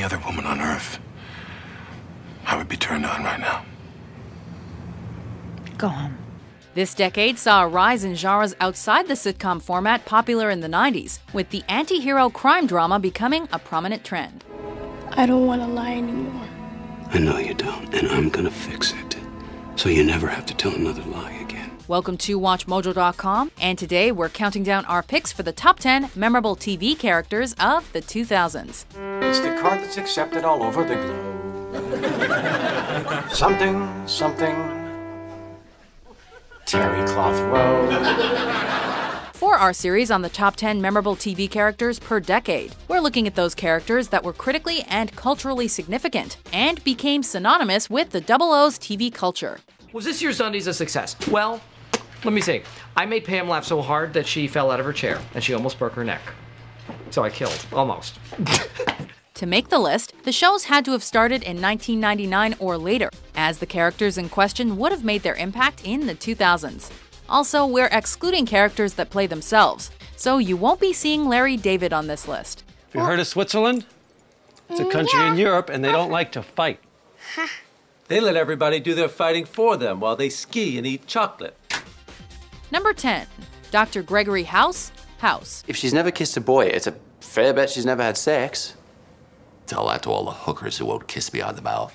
any other woman on Earth, I would be turned on right now. Go home. This decade saw a rise in genres outside the sitcom format popular in the 90s, with the anti-hero crime drama becoming a prominent trend. I don't want to lie anymore. I know you don't, and I'm gonna fix it, so you never have to tell another lie again. Welcome to WatchMojo.com, and today we're counting down our picks for the top 10 memorable TV characters of the 2000s. It's the card that's accepted all over the globe. something, terry cloth road. For our series on the top 10 memorable TV characters per decade, we're looking at those characters that were critically and culturally significant and became synonymous with the Double O's TV culture. Was this year's Undies a success? Well, let me see. I made Pam laugh so hard that she fell out of her chair and she almost broke her neck. So I killed, almost. To make the list, the shows had to have started in 1999 or later, as the characters in question would have made their impact in the 2000s. Also, we're excluding characters that play themselves, so you won't be seeing Larry David on this list. Have you heard of Switzerland? It's a country in Europe, and they don't like to fight. They let everybody do their fighting for them while they ski and eat chocolate. Number 10. Dr. Gregory House, House. If she's never kissed a boy, it's a fair bet she's never had sex. Tell that to all the hookers who won't kiss me on the mouth.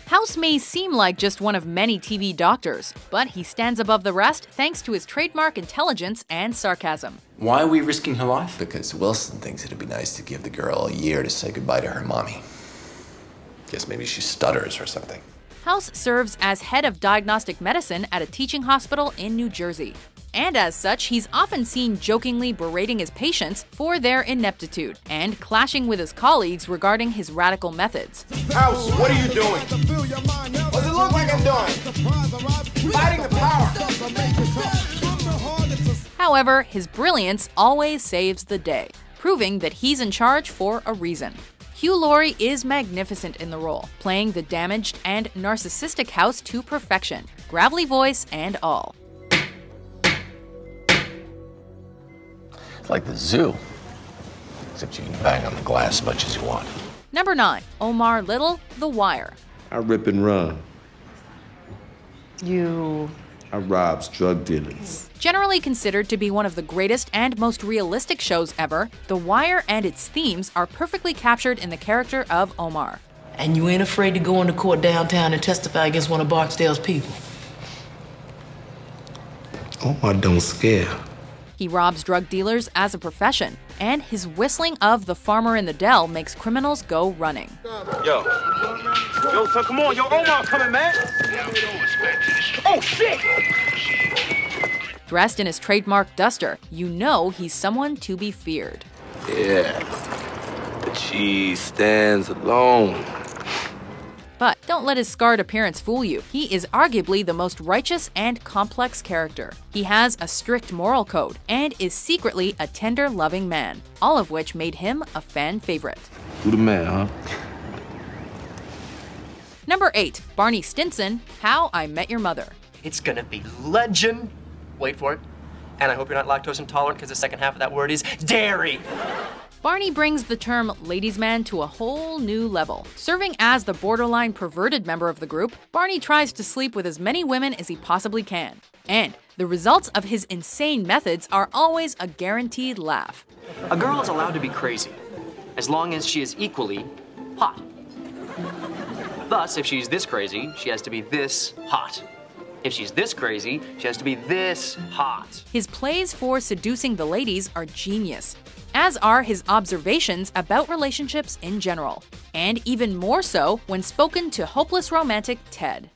House may seem like just one of many TV doctors, but he stands above the rest thanks to his trademark intelligence and sarcasm. Why are we risking her life? Because Wilson thinks it'd be nice to give the girl a year to say goodbye to her mommy. Guess maybe she stutters or something. House serves as head of diagnostic medicine at a teaching hospital in New Jersey. And as such, he's often seen jokingly berating his patients for their ineptitude and clashing with his colleagues regarding his radical methods. House, what are you doing? What's it look like I'm doing? Fighting the power. However, his brilliance always saves the day, proving that he's in charge for a reason. Hugh Laurie is magnificent in the role, playing the damaged and narcissistic House to perfection, gravelly voice and all. It's like the zoo, except you can bang on the glass as much as you want. Number 9. Omar Little, The Wire. I rip and run. I robs drug dealers. Generally considered to be one of the greatest and most realistic shows ever, The Wire and its themes are perfectly captured in the character of Omar. And you ain't afraid to go into court downtown and testify against one of Barksdale's people? Omar don't scare. He robs drug dealers as a profession, and his whistling of The Farmer in the Dell makes criminals go running. Yo, so come on, yo, Omar coming, man. Oh, shit! Dressed in his trademark duster, you know he's someone to be feared. Yeah, the cheese stands alone. But don't let his scarred appearance fool you. He is arguably the most righteous and complex character. He has a strict moral code and is secretly a tender, loving man, all of which made him a fan favorite. Who the man, huh? Number 8. Barney Stinson, How I Met Your Mother. It's gonna be legend. Wait for it. And I hope you're not lactose intolerant because the second half of that word is dairy. Barney brings the term ladies' man to a whole new level. Serving as the borderline perverted member of the group, Barney tries to sleep with as many women as he possibly can. And the results of his insane methods are always a guaranteed laugh. A girl is allowed to be crazy, as long as she is equally hot. Thus, if she's this crazy, she has to be this hot. If she's this crazy, she has to be this hot. His plays for seducing the ladies are genius, as are his observations about relationships in general, and even more so when spoken to hopeless romantic Ted.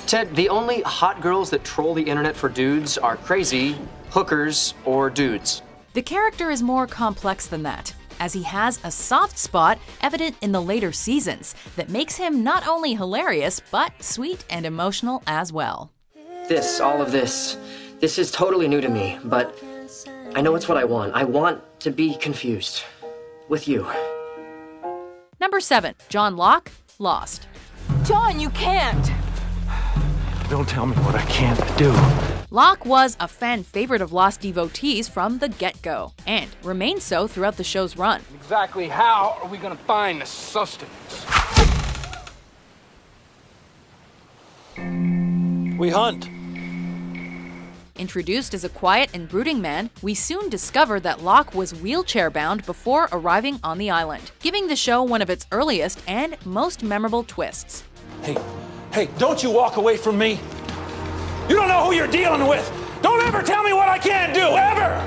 Ted, the only hot girls that troll the internet for dudes are crazy, hookers, or dudes. The character is more complex than that, as he has a soft spot evident in the later seasons that makes him not only hilarious, but sweet and emotional as well. All of this is totally new to me, but I know it's what I want. I want to be confused with you. Number 7. John Locke, Lost. John, you can't! Don't tell me what I can't do. Locke was a fan favorite of Lost devotees from the get-go, and remained so throughout the show's run. Exactly how are we gonna find the sustenance? We hunt. Introduced as a quiet and brooding man, we soon discovered that Locke was wheelchair-bound before arriving on the island, giving the show one of its earliest and most memorable twists. Hey, don't you walk away from me. You don't know who you're dealing with. Don't ever tell me what I can't do, ever!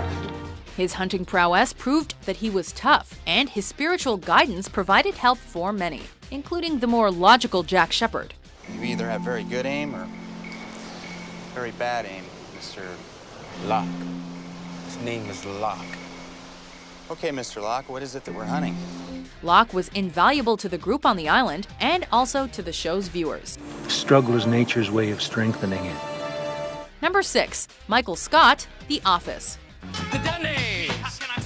His hunting prowess proved that he was tough, and his spiritual guidance provided help for many, including the more logical Jack Shepherd. You either have very good aim or very bad aim, Mr. Locke. His name is Locke. Okay, Mr. Locke, what is it that we're hunting? Locke was invaluable to the group on the island and also to the show's viewers. Struggle is nature's way of strengthening it. Number 6, Michael Scott, The Office. The Dundies!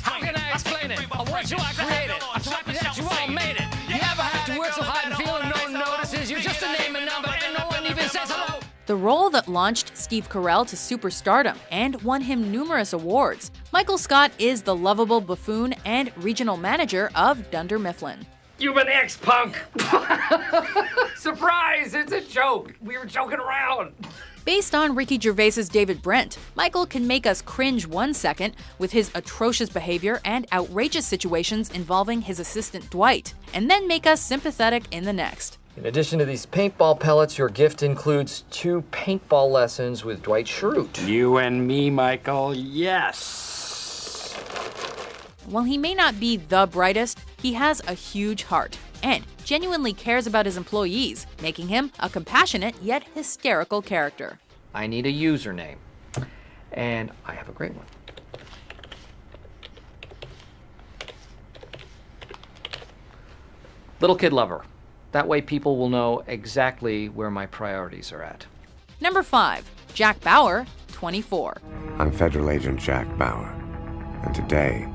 How can I explain it? I want you, I created. I'm happy that you all made it. You never have to work so hard and feel no one notices. You're just a name and number and no one even says hello. The role that launched Steve Carell to superstardom and won him numerous awards. Michael Scott is the lovable buffoon and regional manager of Dunder Mifflin. You've an ex-punk! Surprise! It's a joke! We were joking around! Based on Ricky Gervais's David Brent, Michael can make us cringe one second with his atrocious behavior and outrageous situations involving his assistant Dwight, and then make us sympathetic in the next. In addition to these paintball pellets, your gift includes 2 paintball lessons with Dwight Schrute. You and me, Michael, yes! While he may not be the brightest, he has a huge heart and genuinely cares about his employees, making him a compassionate yet hysterical character. I need a username, and I have a great one. Little Kid Lover. That way people will know exactly where my priorities are at. Number 5, Jack Bauer, 24. I'm Federal Agent Jack Bauer, and today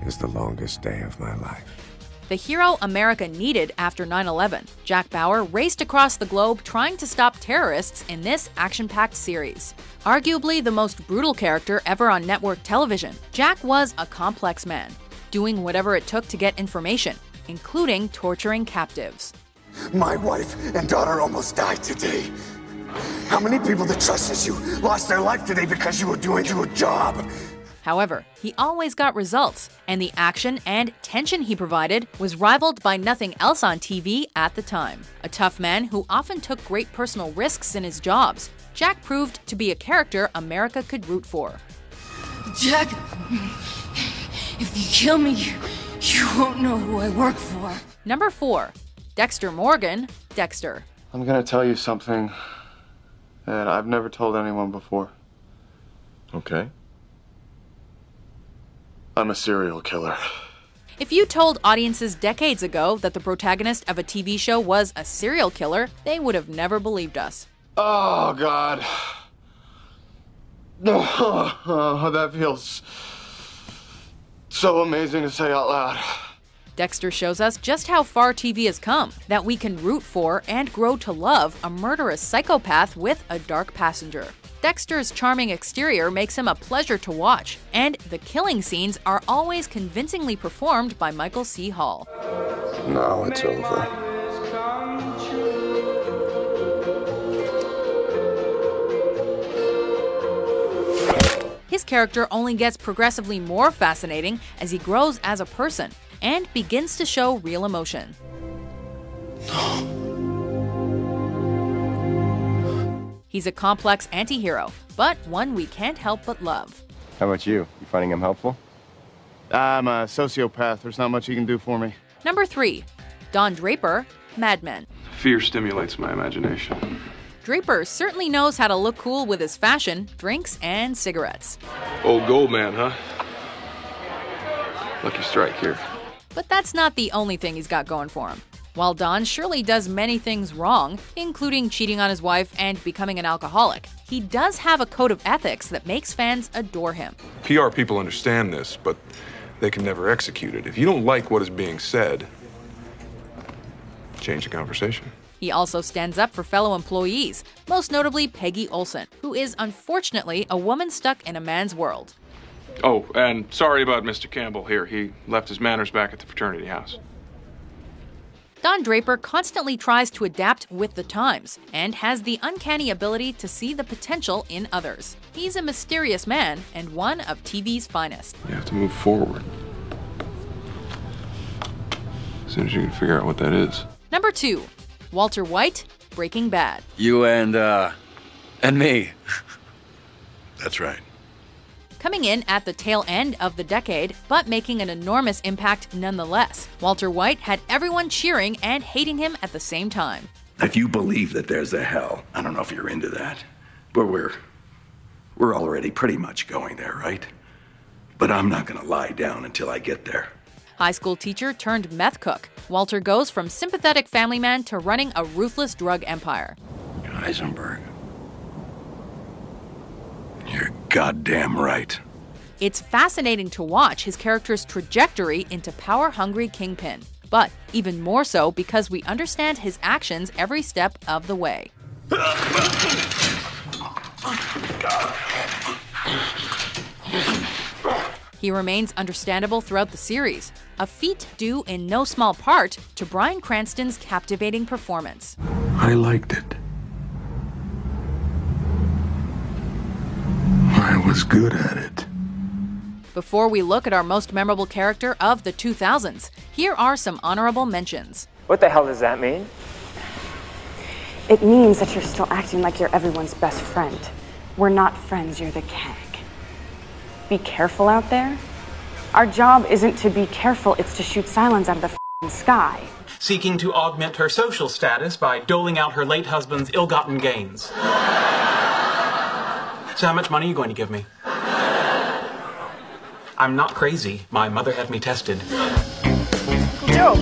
is the longest day of my life. The hero America needed after 9/11, Jack Bauer raced across the globe trying to stop terrorists in this action-packed series. Arguably the most brutal character ever on network television, Jack was a complex man, doing whatever it took to get information, including torturing captives. My wife and daughter almost died today. How many people that trusted you lost their life today because you were doing your job? However, he always got results, and the action and tension he provided was rivaled by nothing else on TV at the time. A tough man who often took great personal risks in his jobs, Jack proved to be a character America could root for. Jack, if you kill me, you won't know who I work for. Number 4, Dexter Morgan, Dexter. I'm gonna tell you something that I've never told anyone before. Okay. I'm a serial killer. If you told audiences decades ago that the protagonist of a TV show was a serial killer, they would have never believed us. Oh, God. Oh, that feels so amazing to say out loud. Dexter shows us just how far TV has come, that we can root for and grow to love a murderous psychopath with a dark passenger. Dexter's charming exterior makes him a pleasure to watch, and the killing scenes are always convincingly performed by Michael C. Hall. Now it's over. His character only gets progressively more fascinating as he grows as a person and begins to show real emotion. He's a complex anti-hero, but one we can't help but love. How about you? You finding him helpful? I'm a sociopath. There's not much you can do for me. Number 3, Don Draper, Mad Men. Fear stimulates my imagination. Draper certainly knows how to look cool with his fashion, drinks, and cigarettes. Old gold man, huh? Lucky strike here. But that's not the only thing he's got going for him. While Don surely does many things wrong, including cheating on his wife and becoming an alcoholic, he does have a code of ethics that makes fans adore him. PR people understand this, but they can never execute it. If you don't like what is being said, change the conversation. He also stands up for fellow employees, most notably Peggy Olson, who is unfortunately a woman stuck in a man's world. Oh, and sorry about Mr. Campbell here. He left his manners back at the fraternity house. Don Draper constantly tries to adapt with the times and has the uncanny ability to see the potential in others. He's a mysterious man and one of TV's finest. You have to move forward. As soon as you can figure out what that is. Number 2, Walter White, Breaking Bad. You and me. That's right. Coming in at the tail end of the decade, but making an enormous impact nonetheless, Walter White had everyone cheering and hating him at the same time. If you believe that there's a hell, I don't know if you're into that, but we're already pretty much going there, right? But I'm not gonna lie down until I get there. High school teacher turned meth cook, Walter goes from sympathetic family man to running a ruthless drug empire. Heisenberg. You're goddamn right. It's fascinating to watch his character's trajectory into power-hungry kingpin, but even more so because we understand his actions every step of the way. He remains understandable throughout the series, a feat due in no small part to Bryan Cranston's captivating performance. I liked it. I was good at it. Before we look at our most memorable character of the 2000s, here are some honorable mentions. What the hell does that mean? It means that you're still acting like you're everyone's best friend. We're not friends, you're the CAG. Be careful out there. Our job isn't to be careful, it's to shoot Cylons out of the f***ing sky. Seeking to augment her social status by doling out her late husband's ill-gotten gains. So how much money are you going to give me? I'm not crazy. My mother had me tested. Joe!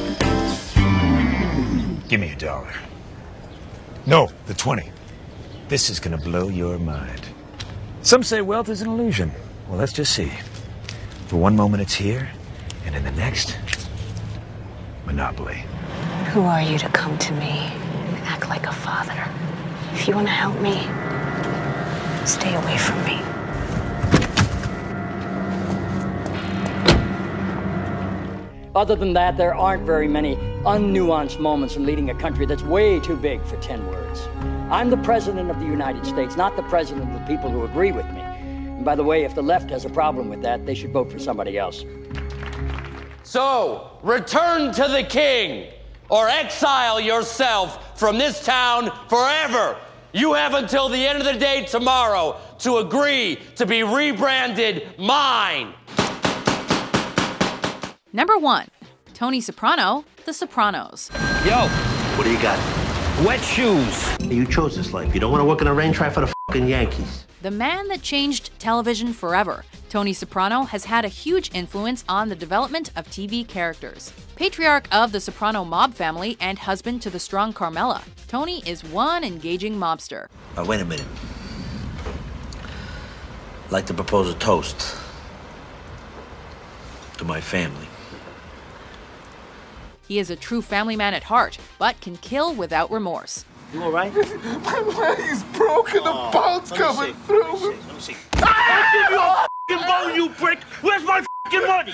Give me $1. No, the 20. This is gonna blow your mind. Some say wealth is an illusion. Well, let's just see. For one moment it's here, and in the next, monopoly. Who are you to come to me and act like a father? If you want to help me, stay away from me. Other than that, there aren't very many unnuanced moments in leading a country that's way too big for 10 words. I'm the president of the United States, not the president of the people who agree with me. And by the way, if the left has a problem with that, they should vote for somebody else. So, return to the king, or exile yourself from this town forever. You have until the end of the day tomorrow to agree to be rebranded mine. Number 1, Tony Soprano, The Sopranos. Yo, what do you got? Wet shoes. Hey, you chose this life. You don't want to work in a rain, try for the fucking Yankees. The man that changed television forever, Tony Soprano has had a huge influence on the development of TV characters. Patriarch of the Soprano mob family and husband to the strong Carmela, Tony is one engaging mobster. Wait a minute. I'd like to propose a toast to my family. He is a true family man at heart, but can kill without remorse. You all right? My leg's broken, the bone's coming through. Let me see. I'll give you a fucking bone, you prick! Where's my fucking money?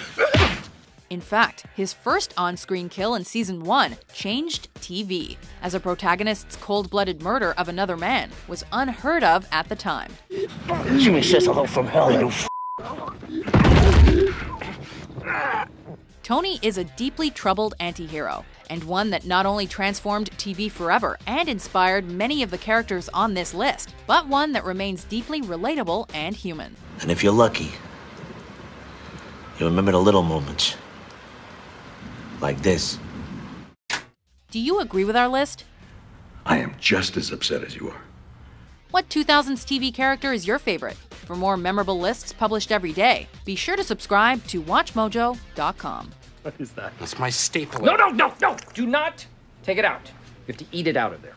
In fact, his first on-screen kill in season 1 changed TV, as a protagonist's cold-blooded murder of another man was unheard of at the time. Jimmy says hello from hell, you Tony is a deeply troubled antihero, and one that not only transformed TV forever and inspired many of the characters on this list, but one that remains deeply relatable and human. And if you're lucky, you'll remember the little moments. Like this. Do you agree with our list? I am just as upset as you are. What 2000s TV character is your favorite? For more memorable lists published every day, be sure to subscribe to WatchMojo.com. What is that? That's my stapler. No! Do not take it out. You have to eat it out of there.